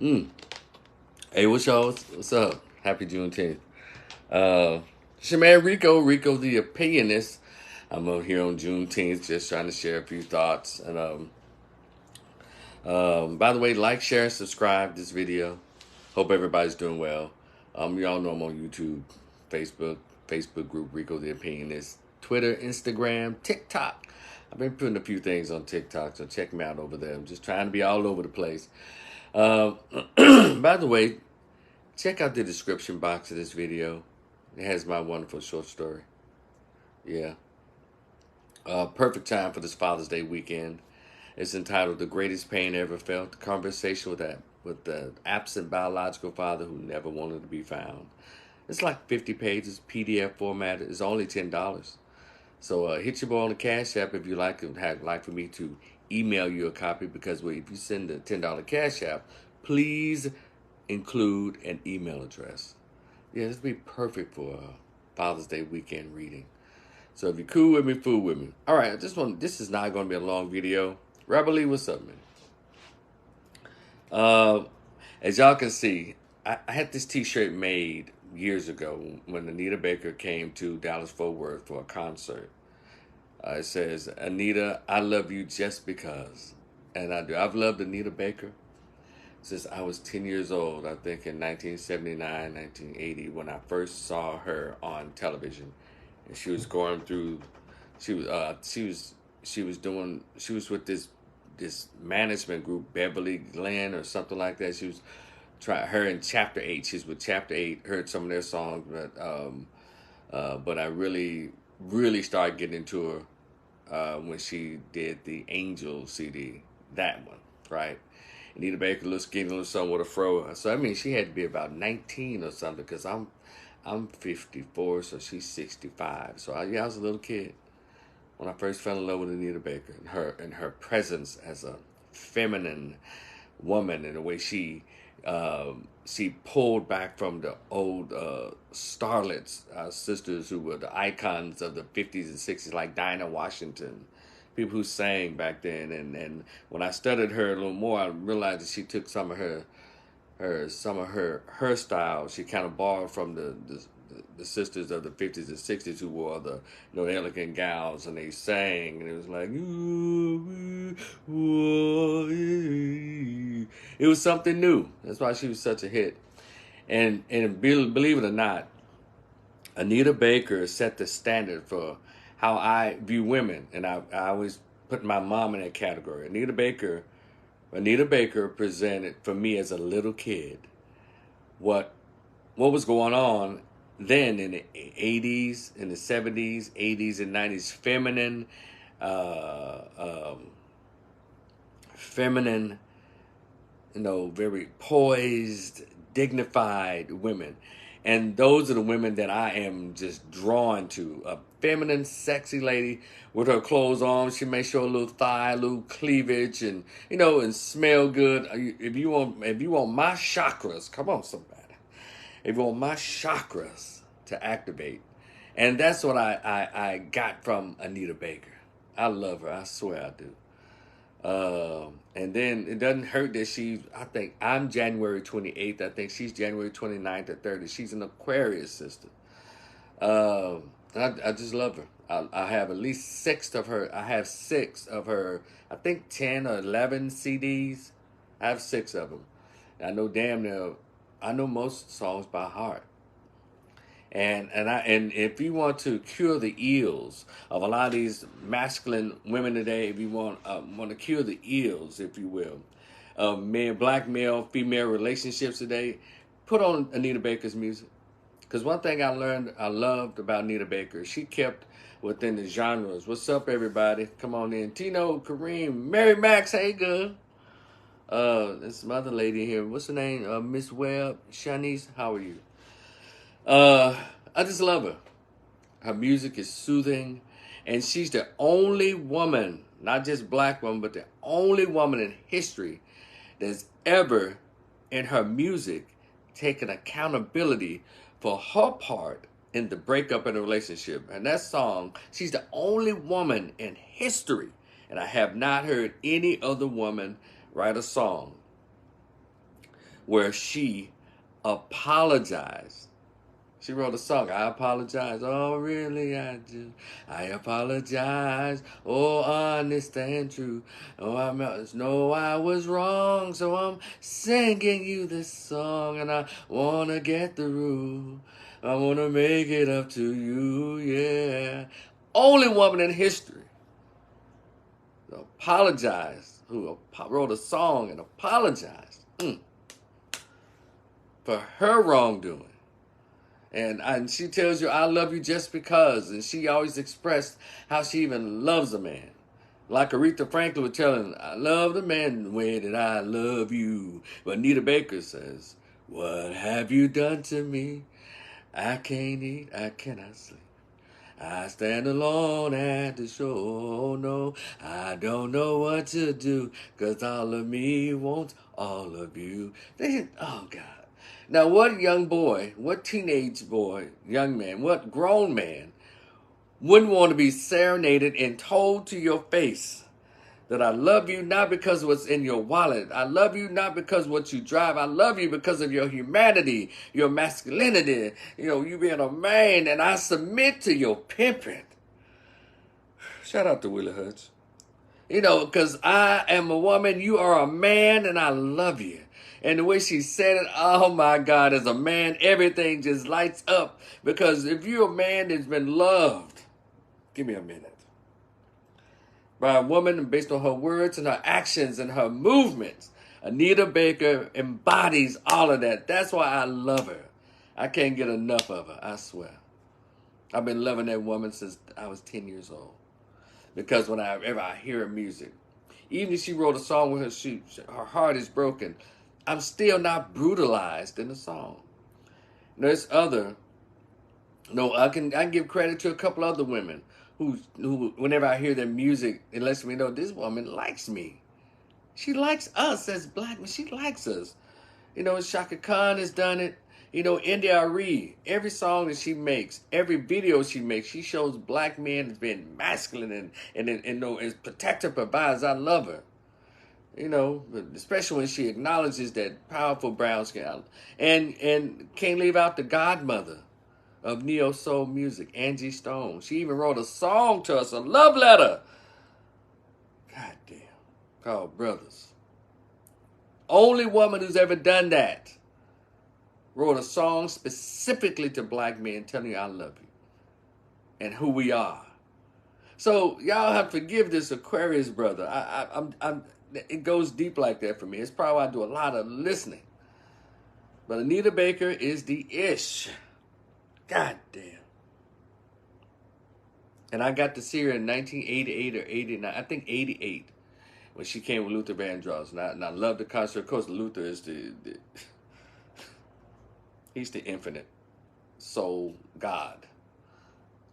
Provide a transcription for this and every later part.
Mm. Hey, what's y'all? What's up? Happy Juneteenth. It's your man Rico the Opinionist. I'm out here on Juneteenth just trying to share a few thoughts. And by the way, like, share, and subscribe this video. Hope everybody's doing well. Y'all know I'm on YouTube, Facebook group Rico the Opinionist, Twitter, Instagram, TikTok. I've been putting a few things on TikTok, so check me out over there. I'm just trying to be all over the place. By the way, check out the description box of this video. It has my wonderful short story. Yeah. Perfect time for this Father's Day weekend. It's entitled "The Greatest Pain Ever Felt." The conversation with the absent biological father who never wanted to be found. It's like 50 pages, PDF format. It's only $10. So hit your boy on the Cash App if you like for me to email you a copy, because if you send the $10 Cash App, please include an email address. Yeah, this would be perfect for Father's Day weekend reading. So if you're cool with me, fool with me. All right, this is not going to be a long video. Rebel Lee, what's up, man? As y'all can see, I had this t-shirt made years ago when Anita Baker came to Dallas-Fort Worth for a concert. It says, "Anita, I love you just because." And I do. I've loved Anita Baker since I was 10 years old, I think in 1979, 1980, when I first saw her on television. And she was going through, she was with this management group, Beverly Glenn or something like that. She was her in Chapter 8. She's with Chapter 8, heard some of their songs, but I really started getting into her when she did the Angel CD, that one, right? Anita Baker, little skinny, little something with a fro. So I mean, she had to be about 19 or something, because I'm 54, so she's 65. So I was a little kid when I first fell in love with Anita Baker, and her presence as a feminine woman, and the way she pulled back from the old starlets, sisters who were the icons of the 50s and 60s, like Dinah Washington, people who sang back then. And when I studied her a little more, I realized that she took some of her style. She kind of borrowed from the sisters of the 50s and 60s who wore the elegant gowns, and they sang, and it was like, ooh, ooh, it was something new. That's why she was such a hit. And believe it or not, Anita Baker set the standard for how I view women, and I always put my mom in that category. Anita Baker presented for me as a little kid what was going on then in the 80s, in the 70s, 80s, and 90s. Feminine, very poised, dignified women. And those are the women that I am just drawn to. A feminine, sexy lady with her clothes on. She may show a little thigh, a little cleavage, and and smell good. If you want my chakras, come on, somebody. If you want my chakras to activate, and that's what I got from Anita Baker. I love her. I swear I do. And then it doesn't hurt that I think I'm January 28th. I think she's January 29th or 30th. She's an Aquarius sister. I just love her. I have at least 6 of her. I have 6 of her, I think 10 or 11 CDs. I have 6 of them. I know most songs by heart. And if you want to cure the ills of a lot of these masculine women today, if you want to cure the ills, if you will, of black male female relationships today, put on Anita Baker's music. Because one thing I loved about Anita Baker, she kept within the genres. What's up, everybody? Come on in. Tino, Kareem, Mary Max, hey, good. There's some other lady here. What's her name? Miss Webb, Shanice, how are you? I just love her. Her music is soothing, and she's the only woman, not just black woman, but the only woman in history that's ever, in her music, taken accountability for her part in the breakup in a relationship. And that song, she's the only woman in history, and I have not heard any other woman write a song where she apologized. She wrote a song, I apologize. Oh, really, I do. I apologize. Oh, honest and true. Oh, I know I was wrong, so I'm singing you this song, and I want to get through. I want to make it up to you, yeah. Only woman in history to apologize, who wrote a song and apologized for her wrongdoing. And she tells you, I love you just because. And she always expressed how she even loves a man. Like Aretha Franklin was telling, I love the man the way that I love you. But Anita Baker says, what have you done to me? I can't eat, I cannot sleep. I stand alone at the shore. No, I don't know what to do, 'cause all of me wants all of you. Oh, God. Now, what young boy, what teenage boy, young man, what grown man wouldn't want to be serenaded and told to your face that I love you not because of what's in your wallet. I love you not because of what you drive. I love you because of your humanity, your masculinity, you being a man, and I submit to your pimping. Shout out to Willie Hutch. Because I am a woman, you are a man, and I love you. And the way she said it, oh my God, as a man, everything just lights up. Because if you're a man that's been loved, give me a minute, by a woman based on her words and her actions and her movements, Anita Baker embodies all of that. That's why I love her. I can't get enough of her, I swear. I've been loving that woman since I was 10 years old. Because whenever I hear her music, even if she wrote a song with her heart is broken, I'm still not brutalized in the song. There's I can give credit to a couple other women who whenever I hear their music, it lets me know this woman likes me. She likes us as black men. She likes us. Shaka Khan has done it. India Arie, every song that she makes, every video she makes, she shows black men as being masculine and as protective providers. I love her. Especially when she acknowledges that powerful brown skin. And can't leave out the godmother of neo soul music, Angie Stone. She even wrote a song to us, a love letter. God damn. Called Brothers. Only woman who's ever done that. Wrote a song specifically to black men telling you I love you and who we are. So y'all have to forgive this Aquarius brother. It goes deep like that for me. It's probably why I do a lot of listening. But Anita Baker is the ish. God damn. And I got to see her in 1988 or 89. I think 88 when she came with Luther Vandross. And I love the concert. Of course, Luther is he's the infinite soul God.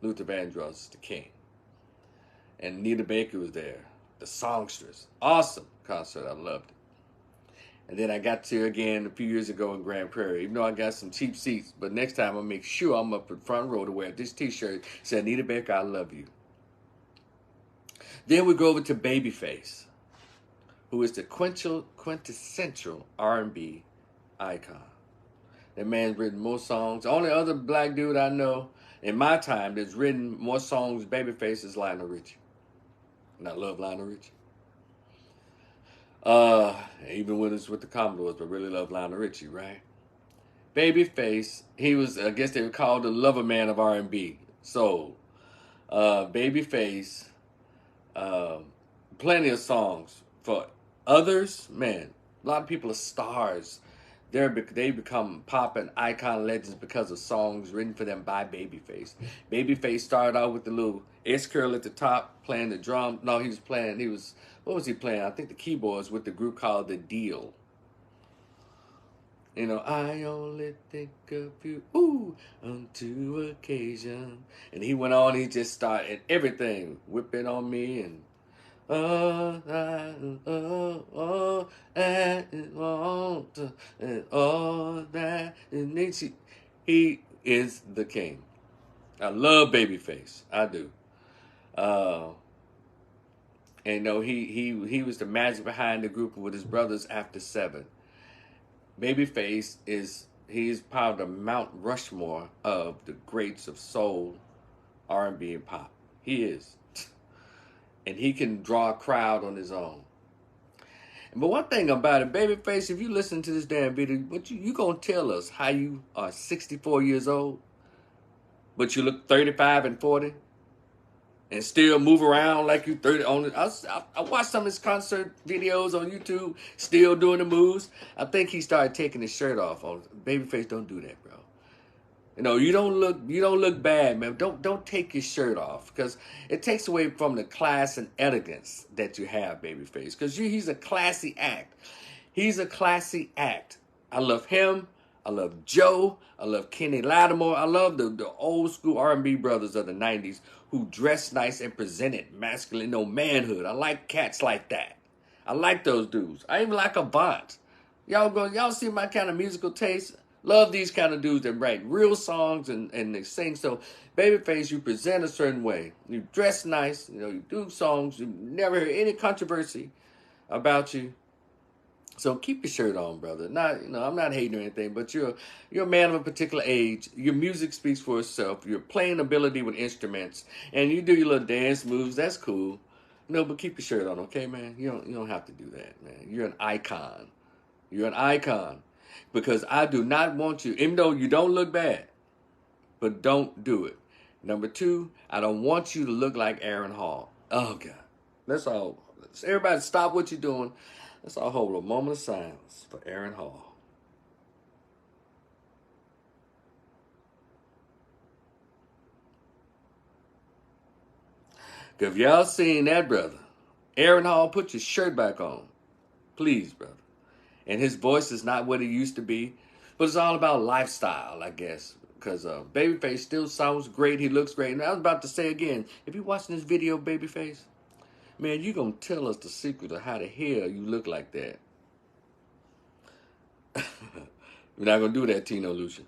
Luther Vandross is the king. And Anita Baker was there, the songstress. Awesome concert. I loved it. And then I got to her again a few years ago in Grand Prairie, even though I got some cheap seats. But next time I'll make sure I'm up in front row to wear this t-shirt. Said, Anita Baker, I love you. Then we go over to Babyface, who is the quintessential R&B icon. That man's written more songs. The only other black dude I know in my time that's written more songs Babyface is Lionel Richie. And I love Lionel Richie. Even when it's with the Commodores, but really love Lionel Richie, right? Babyface, he was, I guess they would call the lover man of R&B. So, Babyface, plenty of songs for others. Man, a lot of people are stars. They become pop and icon legends because of songs written for them by Babyface. Babyface started out with the little S curl at the top, playing the drum. No, what was he playing? I think the keyboards with the group called The Deal. I only think of you, on two occasions. And he went on, he just started everything, whipping on me and all that he is the king. I love Babyface. I do. And he was the magic behind the group with his brothers after 7. Babyface he's part of the Mount Rushmore of the greats of soul, R&B, and pop. He is. And he can draw a crowd on his own. But one thing about it, Babyface, if you listen to this damn video, what you gonna tell us how you are 64 years old, but you look 35 and 40, and still move around like you 30 on it. I watched some of his concert videos on YouTube, still doing the moves. I think he started taking his shirt off. On Babyface, don't do that, bro. You know, you don't look bad, man. Don't take your shirt off, because it takes away from the class and elegance that you have, Babyface. Because he's a classy act. He's a classy act. I love him. I love Joe. I love Kenny Lattimore. I love the old school R&B brothers of the 90s who dressed nice and presented masculine, manhood. I like cats like that. I like those dudes. I even like Avant. Y'all see my kind of musical taste? Love these kind of dudes that write real songs and they sing. So, Babyface, you present a certain way. You dress nice. You do songs. You never hear any controversy about you. So keep your shirt on, brother. I'm not hating or anything, but you're a man of a particular age. Your music speaks for itself. Your playing ability with instruments, and you do your little dance moves. That's cool. But keep your shirt on, okay, man? You don't have to do that, man. You're an icon. You're an icon. Because I do not want you, even though you don't look bad, but don't do it. Number two, I don't want you to look like Aaron Hall. Oh, God. That's all. Everybody stop what you're doing. Let's all hold a moment of silence for Aaron Hall. Because if y'all seen that, brother, Aaron Hall, put your shirt back on. Please, brother. And his voice is not what it used to be. But it's all about lifestyle, I guess. Because Babyface still sounds great. He looks great. And I was about to say again, if you're watching this video, Babyface, man, you going to tell us the secret of how the hell you look like that. We're not going to do that, Tino Lucian.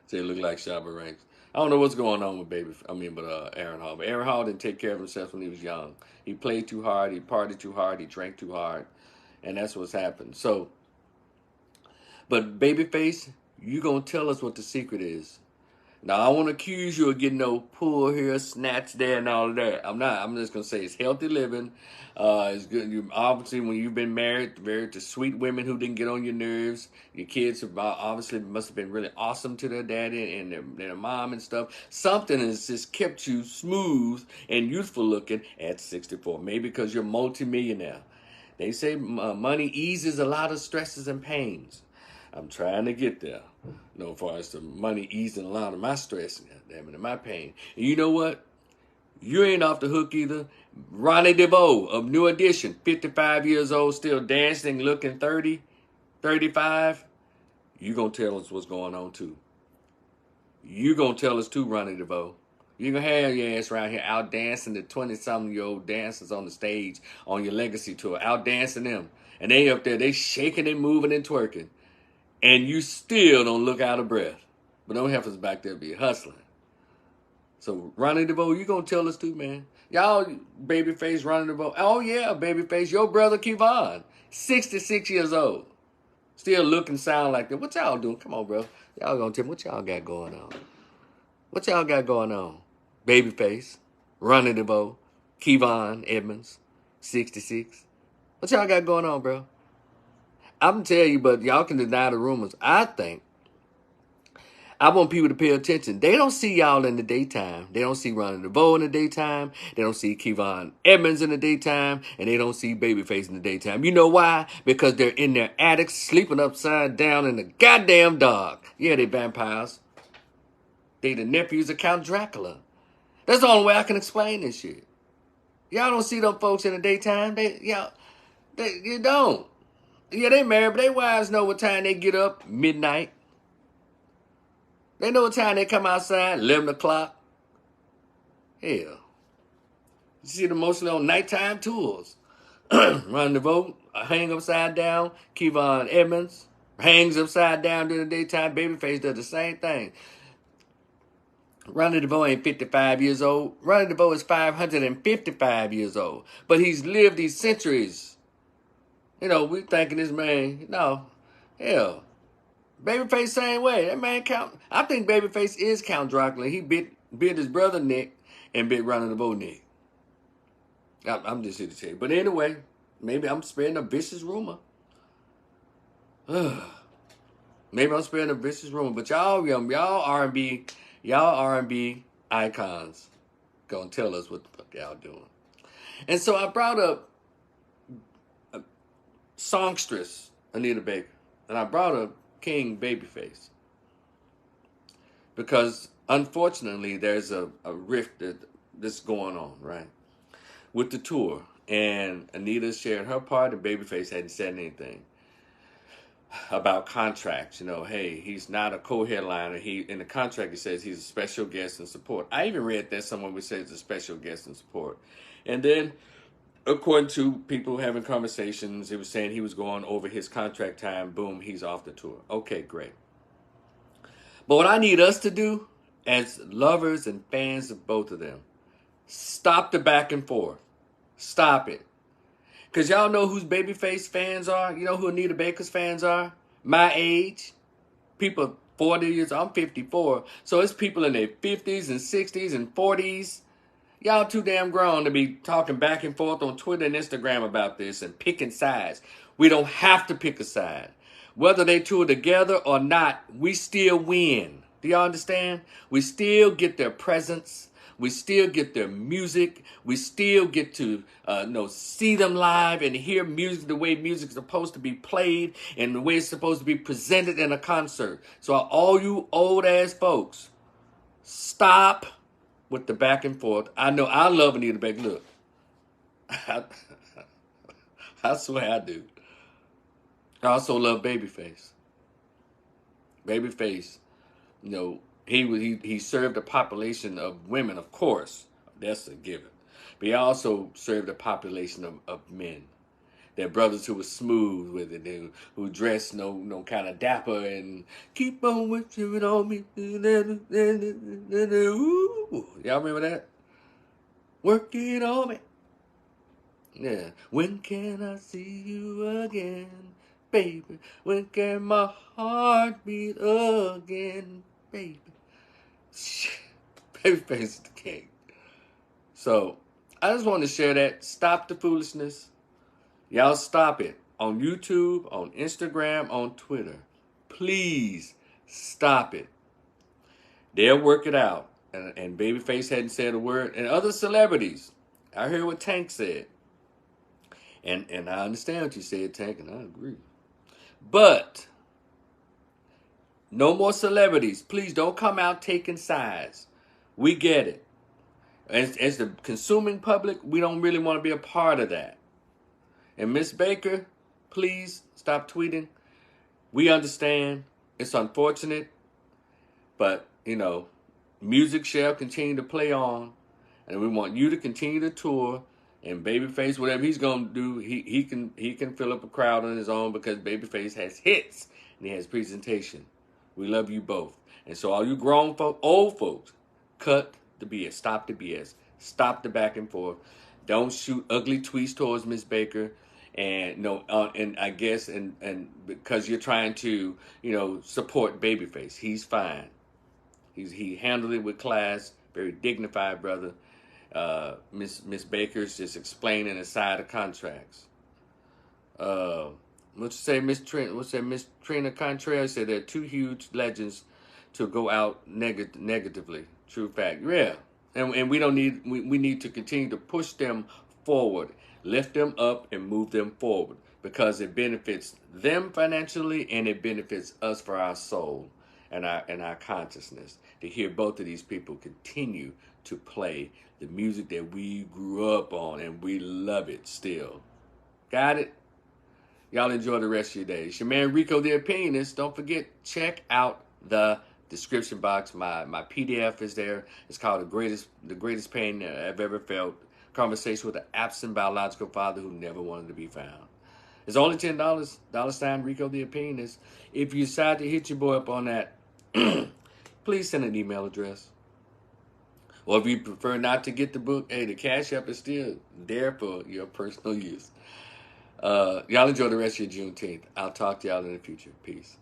Say it look like Shabba Ranks. I don't know what's going on with Aaron Hall. But Aaron Hall didn't take care of himself when he was young. He played too hard. He partied too hard. He drank too hard. And that's what's happened. So, but Babyface, you going to tell us what the secret is. Now, I want to accuse you of getting no pull here, snatch there, and all of that. I'm not. I'm just going to say it's healthy living. It's good. Obviously, when you've been married to sweet women who didn't get on your nerves, your kids obviously must have been really awesome to their daddy and their mom and stuff. Something has just kept you smooth and youthful looking at 64. Maybe because you're a multimillionaire. They say money eases a lot of stresses and pains. I'm trying to get there. As far as the money easing a lot of my stress, damn it, and my pain. And you know what? You ain't off the hook either. Ronnie DeVoe of New Edition, 55 years old, still dancing, looking 30, 35. You gonna tell us what's going on too. You gonna tell us too, Ronnie DeVoe. You gonna have your ass around here out dancing the 20-something-year-old dancers on the stage on your legacy tour, out dancing them. And they up there, they shaking and moving and twerking. And you still don't look out of breath. But don't have us back there be hustling. So, Ronnie DeVoe, you gonna tell us too, man. Y'all, Babyface, Ronnie DeVoe. Oh, yeah, Babyface, your brother Kevon, 66 years old. Still look and sound like that. What y'all doing? Come on, bro. Y'all gonna tell me what y'all got going on. What y'all got going on? Babyface, Ronnie DeVoe, Kevon Edmonds, 66. What y'all got going on, bro? I'm telling you, but y'all can deny the rumors. I want people to pay attention. They don't see y'all in the daytime. They don't see Ronnie DeVoe in the daytime. They don't see Kevon Edmonds in the daytime. And they don't see Babyface in the daytime. You know why? Because they're in their attics, sleeping upside down in the goddamn dark. Yeah, they vampires. They the nephews of Count Dracula. That's the only way I can explain this shit. Y'all don't see them folks in the daytime. You don't. Yeah, they married, but their wives know what time they get up, midnight. They know what time they come outside, 11 o'clock. Hell. You see them mostly on nighttime tours. Ronnie DeVoe, hang upside down. Kevon Edmonds hangs upside down during the daytime. Babyface does the same thing. Ronnie DeVoe ain't 55 years old. Ronnie DeVoe is 555 years old. But he's lived these centuries. We thinking this man, no. Hell, Babyface same way. That man Count. I think Babyface is Count Dracula. He bit his brother Nick and bit Ronnie the Bow Nick. I'm just here to tell you. But anyway, maybe I'm spreading a vicious rumor. Maybe I'm spreading a vicious rumor. But y'all R&B icons gonna tell us what the fuck y'all doing. And so I brought up songstress Anita Baker, and I brought up King Babyface because unfortunately there's a rift that's going on, right, with the tour. And Anita shared her part, and Babyface hadn't said anything about contracts. You know, hey, he's not a co-headliner. In the contract it says he's a special guest and support. I even read that someone would say it's a special guest and support. And then, according to people having conversations, it was saying he was going over his contract time. Boom, he's off the tour. Okay, great. But what I need us to do, as lovers and fans of both of them, stop the back and forth. Stop it. Because y'all know whose Babyface fans are? You know who Anita Baker's fans are? My age. People 40 years, I'm 54. So it's people in their 50s and 60s and 40s. Y'all too damn grown to be talking back and forth on Twitter and Instagram about this and picking sides. We don't have to pick a side. Whether they tour together or not, we still win. Do y'all understand? We still get their presence. We still get their music. We still get to see them live and hear music the way music is supposed to be played and the way it's supposed to be presented in a concert. So all you old ass folks, stop with the back and forth. I know I love Anita Baker. Look, I swear I do. I also love Babyface. Babyface, you know, he served a population of women, of course. That's a given. But he also served a population of men. Their brothers who were smooth with it, who dressed no kind of dapper and keep on wishing on me. Ooh. Y'all remember that? Working on me. Yeah. When can I see you again, baby? When can my heart beat again, baby? Babyface is the king. So I just wanted to share that. Stop the foolishness. Y'all stop it. On YouTube, on Instagram, on Twitter. Please stop it. They'll work it out. And Babyface hadn't said a word. And other celebrities. I heard what Tank said. And I understand what you said, Tank, and I agree. But no more celebrities. Please don't come out taking sides. We get it. As the consuming public, we don't really want to be a part of that. And Miss Baker, please stop tweeting. We understand. It's unfortunate. But, music shall continue to play on. And we want you to continue to tour. And Babyface, whatever he's going to do, he can fill up a crowd on his own because Babyface has hits and he has presentation. We love you both. And so all you grown folk, old folks, cut the BS. Stop the BS. Stop the back and forth. Don't shoot ugly tweets towards Miss Baker. And and I guess and because you're trying to support Babyface, he's fine. He handled it with class, very dignified brother. Miss Baker's just explaining inside the contracts. Let's say Miss Trina Contreras said they're two huge legends to go out negatively. True fact. Yeah, and we need to continue to push them forward. Lift them up and move them forward because it benefits them financially and it benefits us for our soul and our consciousness to hear both of these people continue to play the music that we grew up on and we love it still. Got it? Y'all enjoy the rest of your day. It's your man Rico the Opinionist. Don't forget, check out the description box. My PDF is there. It's called The Greatest Pain I've Ever Felt. Conversation with an absent biological father who never wanted to be found. It's only $10, $ Rico the Opinionist. If you decide to hit your boy up on that, please send an email address. Or if you prefer not to get the book, hey, the Cash App is still there for your personal use. Y'all enjoy the rest of your Juneteenth. I'll talk to y'all in the future. Peace.